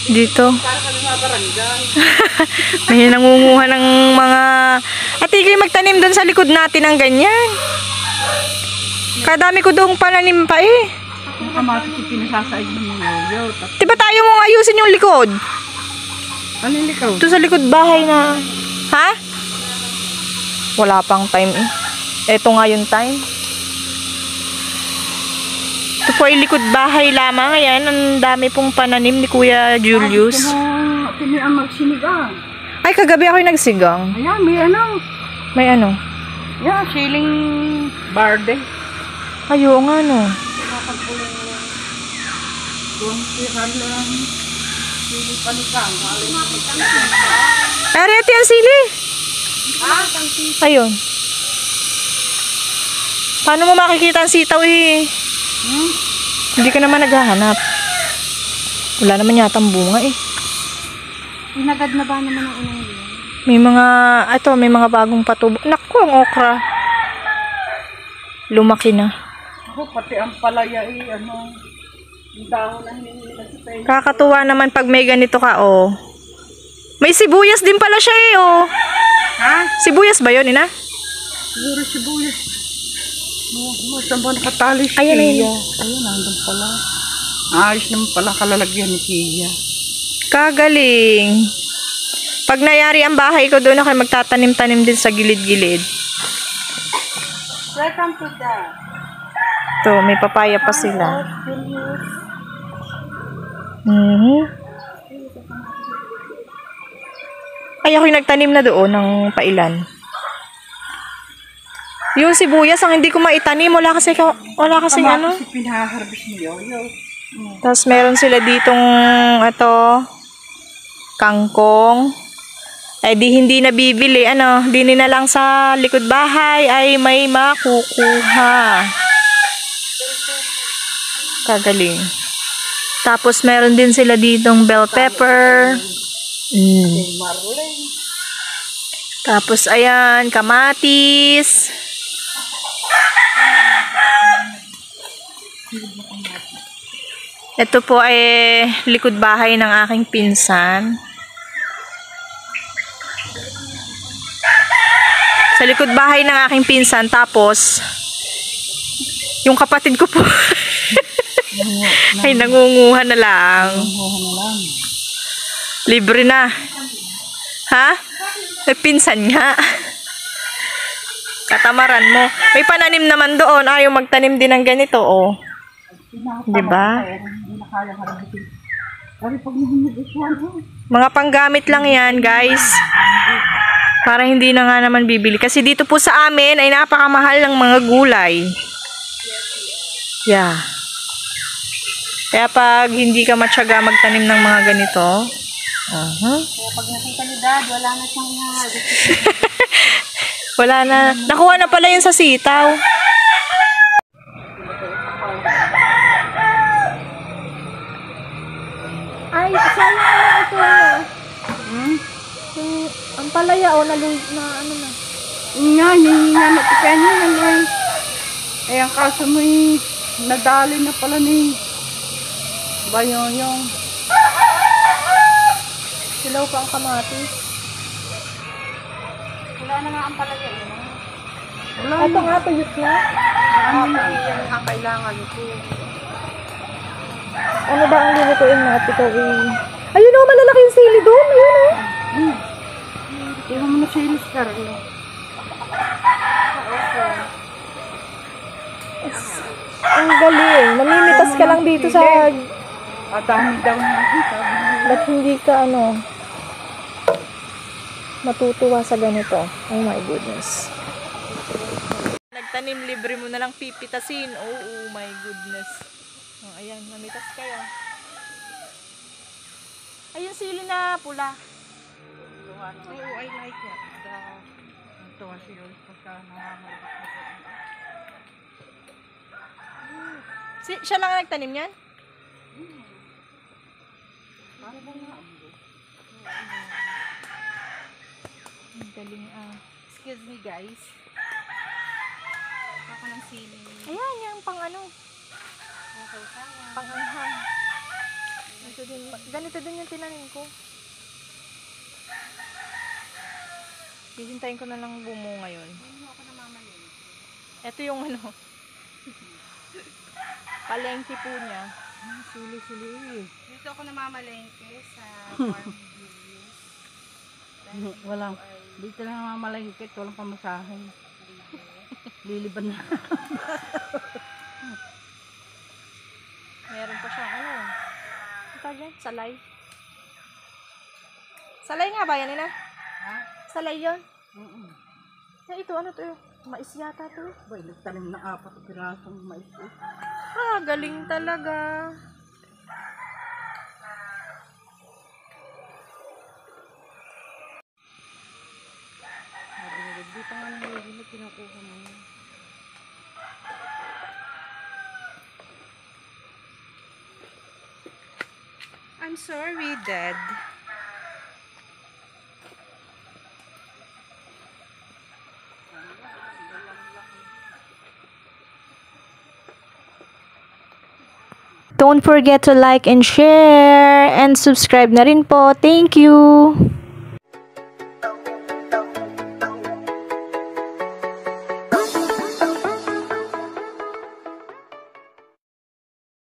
Dito. May nangunguha ng mga... Ate, kayo magtanim doon sa likod natin ng ganyan. Kadami ko doong pananim pa eh. Ang kamatis yung pinasasaig ng yoyo. Diba tayo mong ayusin yung likod? Ano yung likaw? Ito sa likod bahay na... Ha? Wala pang time eh. Eto nga yung time. Ito po ay likod bahay lamang. Ayan, ang dami pong pananim ni Kuya Julius. Piniang magsinigang. Ay, kagabi ako'y nagsigang. Ayan, may ano. May ano? Yan, siling barde. Ayo nga no. Ari, ate ang sili. Ayun. Paano mo makikita ang sitaw eh? Hindi ka naman naghahanap. Wala naman yata ang bunga eh. Inagad na ba naman ang inang yun? May mga bagong patubo. Naku, ang okra. Lumaki na. Ako, pati ang palaya eh, ano, yung dahon na hiningi na sa tayo. Kakatuwa naman pag may ganito ka, oh. May sibuyas din pala siya eh, oh. Ha? Sibuyas ba yun, ina? Siguro sibuyas. Saan ba nakatali si Ayan, Kia? ayun. Ayun, nandun pala. Ayos naman pala kalalagyan ni Kia. Kagaling. Pag nayari ang bahay ko, doon ako magtatanim-tanim din sa gilid-gilid. Welcome to the Ito, may papaya pa sila. Ay, ako'y nagtanim na doon ng pailan. Yung sibuyas, ang hindi ko maitanim. Wala kasi ano. Kasi pinaharbis ni Yoyo. Tapos meron sila ditong, kangkong. Eh, di hindi nabibili. Di na lang sa likod bahay ay may makukuha. Kagaling. Tapos meron din sila ditong bell pepper. Tapos ayan, kamatis. Ito po ay likod bahay ng aking pinsan. Sa likod bahay ng aking pinsan. Tapos yung kapatid ko po ay nangunguha na lang. Libre na. Ha? Pinsan nga. Katamaran mo. May pananim naman doon. Ayaw magtanim din ng ganito, oh. Diba? Mga panggamit lang yan, guys. Para hindi na nga naman bibili. Kasi dito po sa amin ay napakamahal ng mga gulay. Yeah. Kaya pag hindi ka matyaga magtanim ng mga ganito, Kaya pag nakita ni Dad, wala na siyang wala na. Nakuha na pala yun sa sitaw. Ay, sayang na ito. Ang palaya, na ano na. Nga, hindi nga natikan niya naman. Eh, ang kaso mo nadali na pala ni Bayoyong. Silaw pa ang kamatis. Wala na nga ang palaya. Wala Ito nga, tuyot na. Ano yan ang kailangan ko. Ano ba ang linutuin natin ito eh? Ayun o, malalaki yung sili doon. Ayun o. Tingnan mo na si Lister. Ang galing. Mamimitas ka lang dito sa... Dami daw nakita. Ba't hindi ka matutuwa sa ganito? Oh my goodness. Nagtanim, libre mo na lang pipitasin. Oh my goodness. Oh, ayan, mamitas kayo. Ayun, sili na pula. Oh, I like it. Ito kasi yun. Pagka Siya lang ang nagtanim yan? Ang galing Excuse me guys. Ako ng sili. Ayan, yung pang ano. Pang-anghang. Ito din, Ganito din yung tinanim ko. Hihintayin ko na lang bumunga ngayon. Hindi ako namamalin. Ito yung ano. Palengke po niya. Sili. Dito ako namamalengke sa farm views. Walang, dito lang namamalengke, walang pamasahin. Liliban na. Meron pa siyang ano. Ano tawag yan? Salay. Salay nga ba yan, Ina? Ha? Salay yun? Oo. Ito, ano to? Mais yata to. Boy, nagtanim na 4 pirasong mais. Galing talaga. Dito nga nililili, kinukuha mo yun. I'm sorry, Dad. Don't forget to like and share and subscribe na rin po. Thank you!